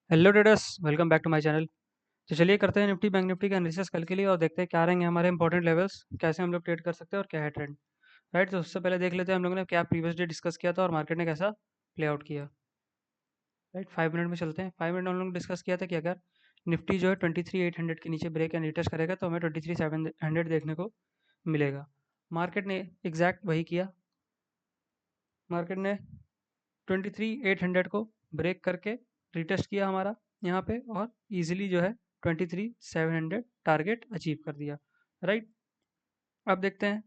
Hello traders, welcome back to my channel. तो चलिए करते हैं निफ्टी बैंक निफ्टी का एनालिसिस कल के लिए और देखते हैं क्या रहेंगे हमारे इंपॉर्टेंट लेवल्स, कैसे हम लोग ट्रेड कर सकते हैं और क्या है ट्रेंड। राइट, तो उससे पहले देख लेते हैं हम लोगों ने क्या प्रीवियस डे डिस्कस किया था और मार्केट ने कैसा प्ले आउट किया। राइट, 5 मिनट में चलते हैं। 5 मिनट हम लोग ने डिस्कस किया था कि अगर निफ्टी जो है 23,800 के नीचे ब्रेक एंड रिटेस्ट करेगा तो हमें 23,700 देखने को मिलेगा। मार्केट ने एग्जैक्ट वही किया। मार्केट ने 23,800 को ब्रेक करके रिटेस्ट किया हमारा यहाँ पे और इजीली जो है 23,700 टारगेट अचीव कर दिया। राइट, अब देखते हैं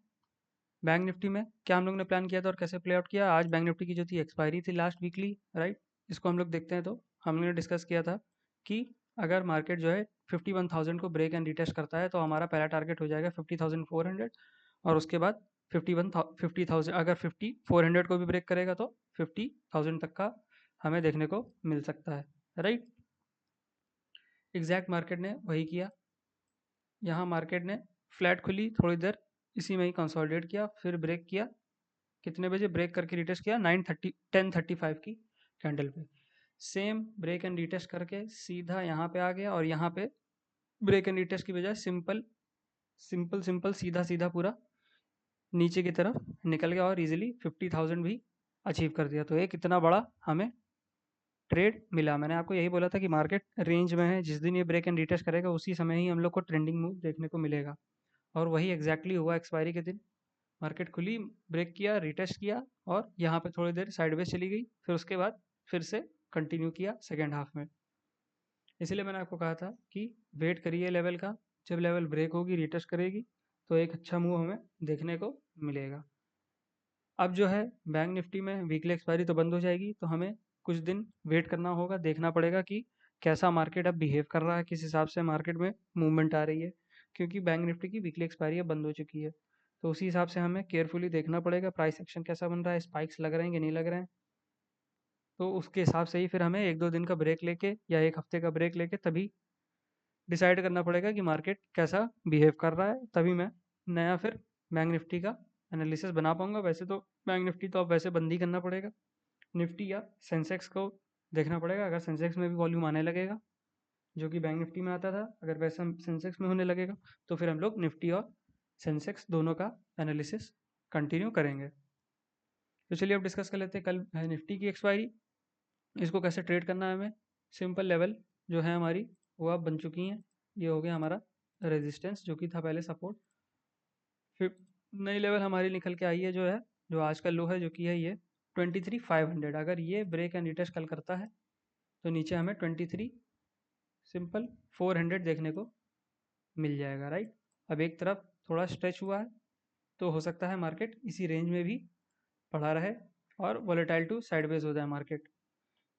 बैंक निफ्टी में क्या हम लोग ने प्लान किया था और कैसे प्ले आउट किया। आज बैंक निफ्टी की जो थी एक्सपायरी थी लास्ट वीकली। राइट, इसको हम लोग देखते हैं। तो हम लोग ने डिस्कस किया था कि अगर मार्केट जो है 51,000 को ब्रेक एंड रिटेस्ट करता है तो हमारा पहला टारगेट हो जाएगा 50,400 और उसके बाद 50,000 अगर 5400 को भी ब्रेक करेगा तो 50,000 तक का हमें देखने को मिल सकता है। राइट, एग्जैक्ट मार्केट ने वही किया। यहाँ मार्केट ने फ्लैट खुली, थोड़ी देर इसी में ही कंसोलिडेट किया, फिर ब्रेक किया। कितने बजे ब्रेक करके रिटेस्ट किया? 10:35 की कैंडल पे सेम ब्रेक एंड रिटेस्ट करके सीधा यहाँ पे आ गया और यहाँ पे ब्रेक एंड रिटेस्ट की बजाय सिंपल सिंपल सिंपल सीधा सीधा पूरा नीचे की तरफ निकल गया और इजीली 50,000 भी अचीव कर दिया। तो एक इतना बड़ा हमें ट्रेड मिला। मैंने आपको यही बोला था कि मार्केट रेंज में है, जिस दिन ये ब्रेक एंड रिटेस्ट करेगा उसी समय ही हम लोग को ट्रेंडिंग मूव देखने को मिलेगा और वही एग्जैक्टली हुआ। एक्सपायरी के दिन मार्केट खुली, ब्रेक किया, रिटेस्ट किया और यहाँ पे थोड़ी देर साइडवेज चली गई, फिर उसके बाद फिर से कंटिन्यू किया सेकेंड हाफ में। इसलिए मैंने आपको कहा था कि वेट करिए लेवल का, जब लेवल ब्रेक होगी रिटेस्ट करेगी तो एक अच्छा मूव हमें देखने को मिलेगा। अब जो है बैंक निफ्टी में वीकली एक्सपायरी तो बंद हो जाएगी तो हमें कुछ दिन वेट करना होगा, देखना पड़ेगा कि कैसा मार्केट अब बिहेव कर रहा है, किस हिसाब से मार्केट में मूवमेंट आ रही है। क्योंकि बैंक निफ्टी की वीकली एक्सपायरी अब बंद हो चुकी है तो उसी हिसाब से हमें केयरफुली देखना पड़ेगा प्राइस एक्शन कैसा बन रहा है, स्पाइक्स लग रहे हैं कि नहीं लग रहे हैं। तो उसके हिसाब से ही फिर हमें एक दो दिन का ब्रेक लेके या एक हफ्ते का ब्रेक लेके तभी डिसाइड करना पड़ेगा कि मार्केट कैसा बिहेव कर रहा है। तभी मैं नया फिर बैंक निफ्टी का एनालिसिस बना पाऊंगा। वैसे तो बैंक निफ्टी तो अब वैसे बंद ही करना पड़ेगा। निफ्टी या सेंसेक्स को देखना पड़ेगा। अगर सेंसेक्स में भी वॉल्यूम आने लगेगा जो कि बैंक निफ्टी में आता था, अगर वैसा सेंसेक्स में होने लगेगा तो फिर हम लोग निफ्टी और सेंसेक्स दोनों का एनालिसिस कंटिन्यू करेंगे। तो चलिए अब डिस्कस कर लेते हैं कल है निफ्टी की एक्सपायरी। इसको कैसे ट्रेड करना है हमें। सिंपल लेवल जो है हमारी वो अब बन चुकी हैं। ये हो गया हमारा रेजिस्टेंस जो कि था पहले सपोर्ट। फिर नई लेवल हमारी निकल के आई है जो है, जो आज का लो है जो कि है ये 23,500। अगर ये ब्रेक एंड रिटेस्ट कल करता है तो नीचे हमें 23 सिंपल 400 देखने को मिल जाएगा। राइट, अब एक तरफ थोड़ा स्ट्रेच हुआ है तो हो सकता है मार्केट इसी रेंज में भी पड़ा रहे और वोलेटाइल टू साइडवेज हो जाए मार्केट।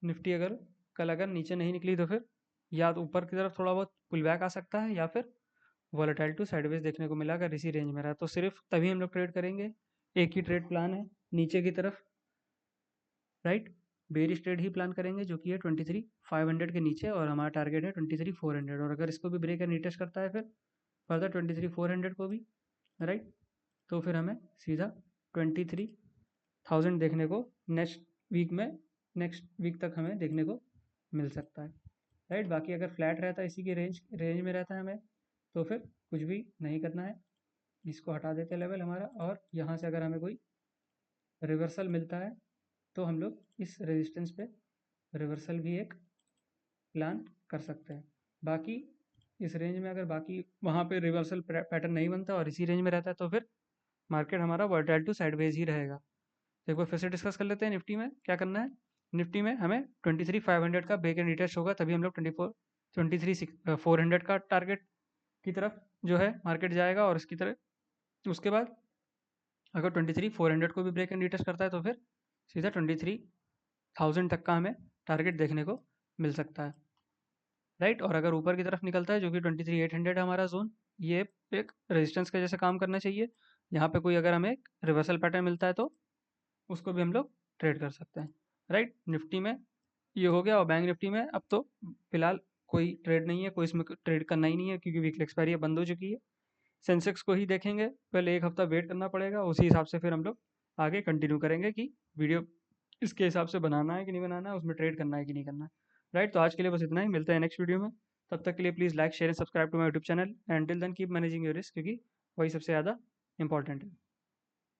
निफ्टी अगर कल अगर नीचे नहीं निकली तो फिर या तो ऊपर की तरफ थोड़ा बहुत पुल बैक आ सकता है या फिर वोलेटाइल टू साइडवेज देखने को मिला अगर इसी रेंज में रहा तो सिर्फ तभी हम लोग ट्रेड करेंगे। एक ही ट्रेड प्लान है नीचे की तरफ। राइट, बेरिश ट्रेड ही प्लान करेंगे जो कि है 23,500 के नीचे और हमारा टारगेट है 23,400 और अगर इसको भी ब्रेक एंड रिटेस्ट करता है फिर फर्दर 23,400 को भी। राइट, तो फिर हमें सीधा 23,000 देखने को नेक्स्ट वीक में नेक्स्ट वीक तक हमें देखने को मिल सकता है। राइट, बाकी अगर फ्लैट रहता है इसी के रेंज रेंज में रहता है हमें तो फिर कुछ भी नहीं करना है। इसको हटा देते हैं लेवल हमारा और यहाँ से अगर हमें कोई रिवर्सल मिलता है तो हम लोग इस रेजिस्टेंस पे रिवर्सल भी एक प्लान कर सकते हैं। बाकी इस रेंज में अगर बाकी वहाँ पे रिवर्सल पैटर्न नहीं बनता और इसी रेंज में रहता है तो फिर मार्केट हमारा वर्टाइल टू साइडवेज ही रहेगा। तो एक बार फिर से डिस्कस कर लेते हैं निफ्टी में क्या करना है। निफ्टी में हमें 23,500 का ब्रेक एंड रिटेस्ट होगा तभी हम लोग 23,400 का टारगेट की तरफ जो है मार्केट जाएगा और इसकी तरह उसके बाद अगर 23,400 को भी ब्रेक एंड रिटेस्ट करता है तो फिर सीधा 23,000 तक का हमें टारगेट देखने को मिल सकता है। राइट, और अगर ऊपर की तरफ निकलता है जो कि 23,800 है हमारा जोन, ये एक रेजिस्टेंस के जैसे काम करना चाहिए। यहाँ पे कोई अगर हमें रिवर्सल पैटर्न मिलता है तो उसको भी हम लोग ट्रेड कर सकते हैं। राइट, निफ्टी में ये हो गया और बैंक निफ्टी में अब तो फिलहाल कोई ट्रेड नहीं है, कोई इसमें ट्रेड करना ही नहीं है क्योंकि वीकली एक्सपायरी बंद हो चुकी है। सेंसेक्स को ही देखेंगे, पहले एक हफ्ता वेट करना पड़ेगा, उसी हिसाब से फिर हम लोग आगे कंटिन्यू करेंगे कि वीडियो इसके हिसाब से बनाना है कि नहीं बनाना है, उसमें ट्रेड करना है कि नहीं करना है। राइट, तो आज के लिए बस इतना ही, मिलते हैं नेक्स्ट वीडियो में। तब तक के लिए please like share and subscribe to my YouTube channel and till then keep managing your risk, क्योंकि वही सबसे ज़्यादा इंपॉर्टेंट है।